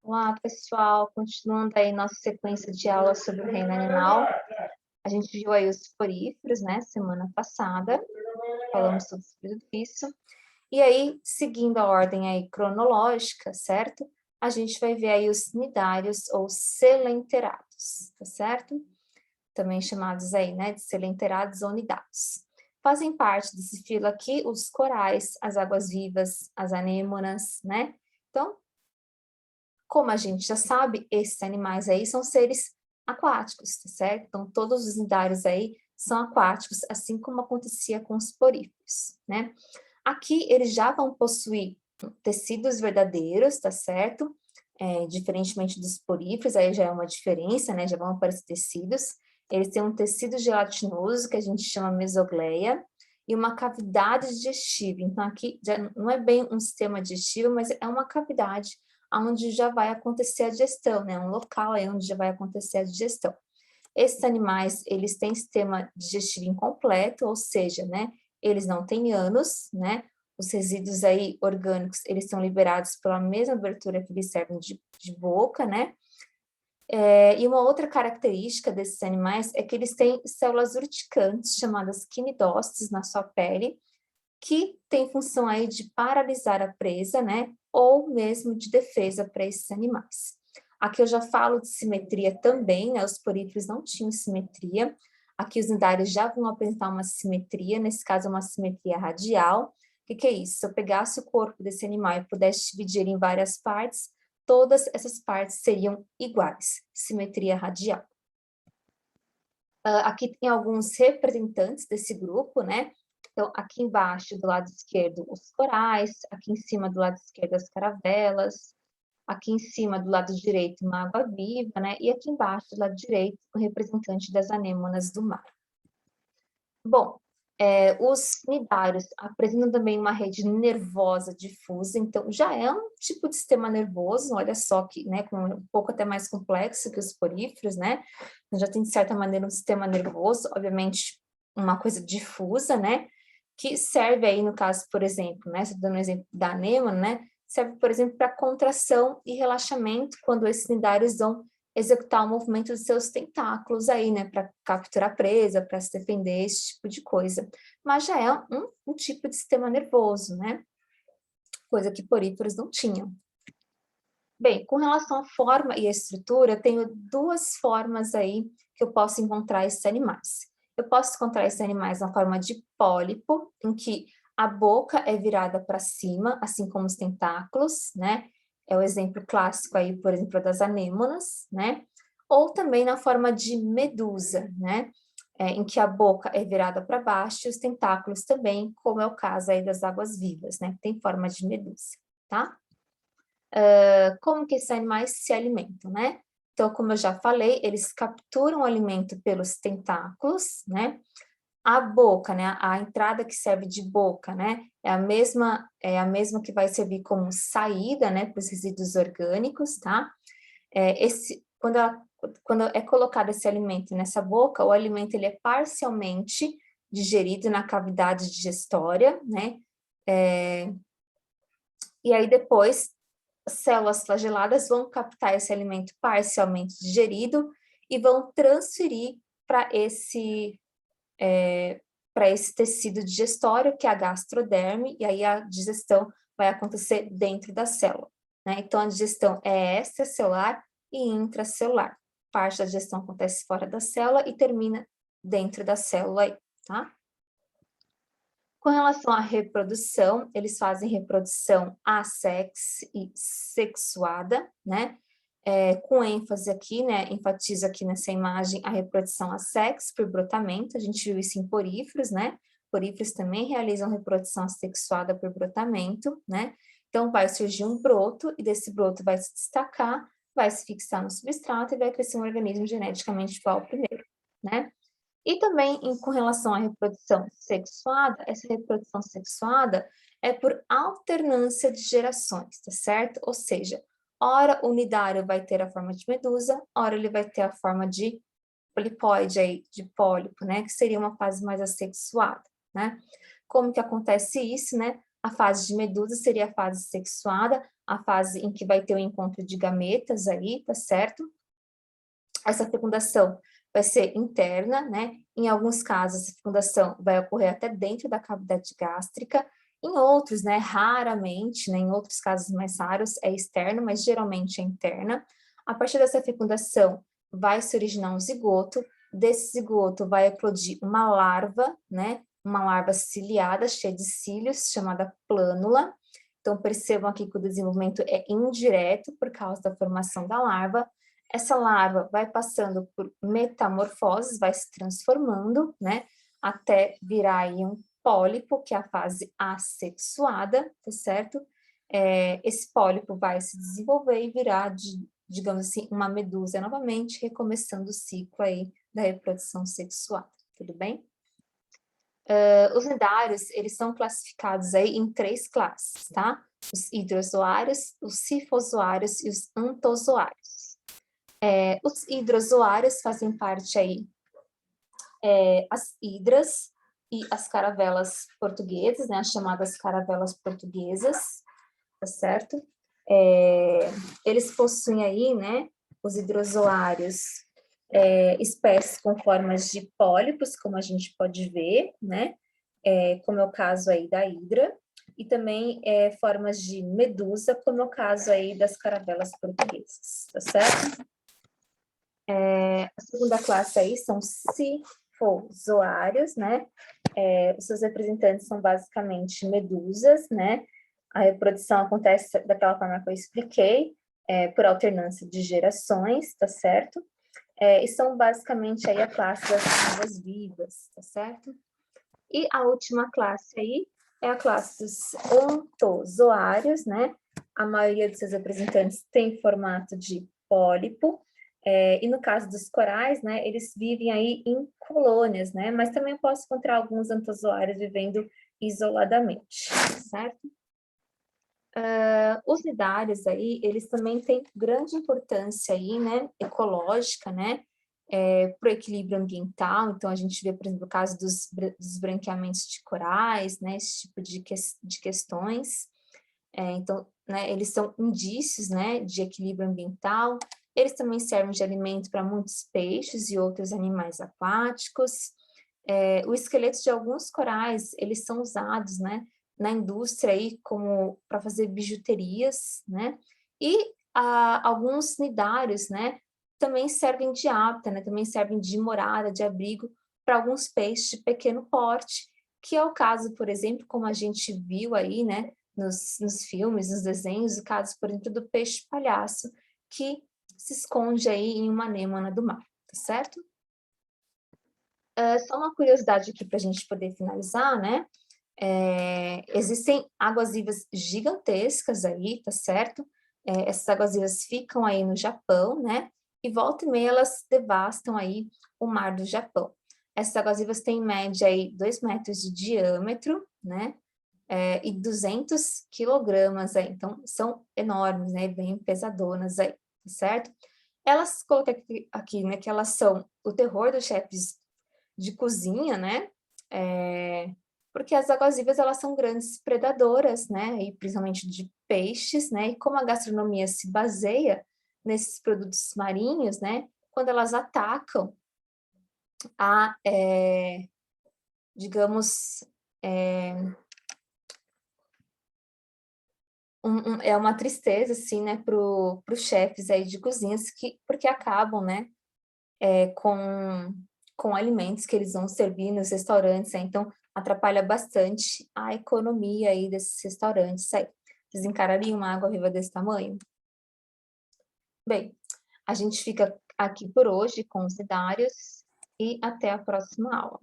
Olá, pessoal. Continuando aí nossa sequência de aulas sobre o reino animal. A gente viu aí os poríferos, né, semana passada. Falamos sobre tudo isso. E aí, seguindo a ordem aí cronológica, certo? A gente vai ver aí os cnidários ou selenterados, tá certo? Também chamados aí, né, de selenterados ou nidados. Fazem parte desse filo aqui os corais, as águas-vivas, as anêmonas, né? Então, como a gente já sabe, esses animais aí são seres aquáticos, tá certo? Então, todos os nidários aí são aquáticos, assim como acontecia com os poríferos, né? Aqui eles já vão possuir tecidos verdadeiros, tá certo? Diferentemente dos poríferos, aí já é uma diferença, né? Já vão aparecer tecidos. Eles têm um tecido gelatinoso, que a gente chama mesogleia, e uma cavidade digestiva. Então, aqui já não é bem um sistema digestivo, mas é uma cavidade onde já vai acontecer a digestão, né? Um local aí onde já vai acontecer a digestão. Esses animais, eles têm sistema digestivo incompleto, ou seja, né? Eles não têm ânus, né? Os resíduos aí orgânicos, eles são liberados pela mesma abertura que eles servem de boca, né? E uma outra característica desses animais é que eles têm células urticantes, chamadas quinidócitos, na sua pele, que tem função aí de paralisar a presa, né? Ou mesmo de defesa para esses animais. Aqui eu já falo de simetria também, né? Os poríferos não tinham simetria. Aqui os nidários já vão apresentar uma simetria, nesse caso uma simetria radial. O que é isso? Se eu pegasse o corpo desse animal e pudesse dividir em várias partes, todas essas partes seriam iguais, simetria radial. Aqui tem alguns representantes desse grupo, né? Então, aqui embaixo, do lado esquerdo, os corais, aqui em cima, do lado esquerdo, as caravelas, aqui em cima, do lado direito, uma água-viva, né? E aqui embaixo, do lado direito, o representante das anêmonas do mar. Bom, os cnidários apresentam também uma rede nervosa difusa, então já é um tipo de sistema nervoso, olha só que, né, um pouco até mais complexo que os poríferos, né? Já tem, de certa maneira, um sistema nervoso, obviamente, uma coisa difusa, né? Que serve aí, no caso, por exemplo, né? Estou dando um exemplo da anêmona, né? Serve, por exemplo, para contração e relaxamento, quando esses cnidários vão executar o movimento dos seus tentáculos aí, né, para capturar a presa, para se defender, esse tipo de coisa. Mas já é um tipo de sistema nervoso, né, coisa que poríferos não tinham. Bem, com relação à forma e à estrutura, eu tenho duas formas aí que eu posso encontrar esses animais. Eu posso encontrar esses animais na forma de pólipo, em que a boca é virada para cima, assim como os tentáculos, né? É o exemplo clássico aí, por exemplo, das anêmonas, né? Ou também na forma de medusa, né? Em que a boca é virada para baixo e os tentáculos também, como é o caso aí das águas-vivas, né? Tem forma de medusa, tá? Como que esses animais se alimentam, né? Então, como eu já falei, eles capturam o alimento pelos tentáculos, né? A boca, né? A entrada que serve de boca, né? É a mesma que vai servir como saída, né? Para os resíduos orgânicos, tá? Quando é colocado esse alimento nessa boca, o alimento ele é parcialmente digerido na cavidade digestória, né? E aí depois as células flageladas vão captar esse alimento parcialmente digerido e vão transferir para esse tecido digestório, que é a gastroderme, e aí a digestão vai acontecer dentro da célula, né? Então, a digestão é extracelular e intracelular. Parte da digestão acontece fora da célula e termina dentro da célula aí, tá? Com relação à reprodução, eles fazem reprodução assex e sexuada, né? Com ênfase aqui, né? Enfatizo aqui nessa imagem a reprodução assex por brotamento, a gente viu isso em poríferos, né? Poríferos também realizam reprodução assexuada por brotamento, né? Então, vai surgir um broto, e desse broto vai se destacar, vai se fixar no substrato e vai crescer um organismo geneticamente igual ao primeiro, né? E também com relação à reprodução sexuada, essa reprodução sexuada é por alternância de gerações, tá certo? Ou seja, ora o nidário vai ter a forma de medusa, ora ele vai ter a forma de polipóide aí, de pólipo, né? Que seria uma fase mais assexuada, né? Como que acontece isso, né? A fase de medusa seria a fase sexuada, a fase em que vai ter o encontro de gametas aí, tá certo? Essa fecundação vai ser interna, né? Em alguns casos, essa fecundação vai ocorrer até dentro da cavidade gástrica. Em outros, né, raramente, né, em outros casos mais raros, é externa, mas geralmente é interna. A partir dessa fecundação, vai se originar um zigoto. Desse zigoto vai eclodir uma larva, né? Uma larva ciliada, cheia de cílios, chamada plânula. Então, percebam aqui que o desenvolvimento é indireto por causa da formação da larva. Essa larva vai passando por metamorfoses, vai se transformando, né? Até virar aí um pólipo, que é a fase assexuada, tá certo? Esse pólipo vai se desenvolver e virar, digamos assim, uma medusa novamente, recomeçando o ciclo aí da reprodução sexual, tudo bem? Os nidários, eles são classificados aí em 3 classes, tá? Os hidrozoários, os cifozoários e os antozoários. Os hidrozoários fazem parte aí as hidras e as caravelas portuguesas, né, as chamadas caravelas portuguesas, tá certo? Eles possuem aí, né, os hidrozoários, espécies com formas de pólipos, como a gente pode ver, né, como é o caso aí da hidra, e também formas de medusa, como é o caso aí das caravelas portuguesas, tá certo? A segunda classe aí são cifozoários, né? Os seus representantes são basicamente medusas, né? A reprodução acontece daquela forma que eu expliquei, por alternância de gerações, tá certo? E são basicamente aí a classe das águas vivas, tá certo? E a última classe aí é a classe dos ontozoários, né? A maioria dos seus representantes tem formato de pólipo, e no caso dos corais, né, eles vivem aí em colônias, né? Mas também posso encontrar alguns ontozoários vivendo isoladamente, certo? Os nidários aí, eles também têm grande importância aí, né, ecológica, né, para o equilíbrio ambiental. Então, a gente vê, por exemplo, o caso dos branqueamentos de corais, né, esse tipo de questões. Então, né, eles são indícios, né, de equilíbrio ambiental. Eles também servem de alimento para muitos peixes e outros animais aquáticos. O esqueleto de alguns corais, eles são usados, né, na indústria aí como para fazer bijuterias, né? E alguns nidários, né, também servem de hábitat, né, também servem de morada, de abrigo para alguns peixes de pequeno porte, que é o caso, por exemplo, como a gente viu aí, né, nos filmes, nos desenhos, o caso, por exemplo, do peixe palhaço, que se esconde aí em uma anêmona do mar, tá certo? Só uma curiosidade aqui para a gente poder finalizar, né? Existem águas-vivas gigantescas aí, tá certo? Essas águas-vivas ficam aí no Japão, né? E volta e meia elas devastam aí o mar do Japão. Essas águas-vivas têm em média aí 2 metros de diâmetro, né? E 200 quilogramas aí, então são enormes, né? Bem pesadonas aí, tá certo? Elas, coloquei aqui, né, que elas são o terror dos chefes de cozinha, né? Porque as águas-vivas, elas são grandes predadoras, né? E principalmente de peixes, né? E como a gastronomia se baseia nesses produtos marinhos, né? Quando elas atacam a, digamos, é uma tristeza, assim, né, para os chefes aí de cozinhas, porque acabam, né, com alimentos que eles vão servir nos restaurantes, né? Então atrapalha bastante a economia aí desses restaurantes aí. Vocês encarariam uma água-viva desse tamanho? Bem, a gente fica aqui por hoje com os nidários e até a próxima aula.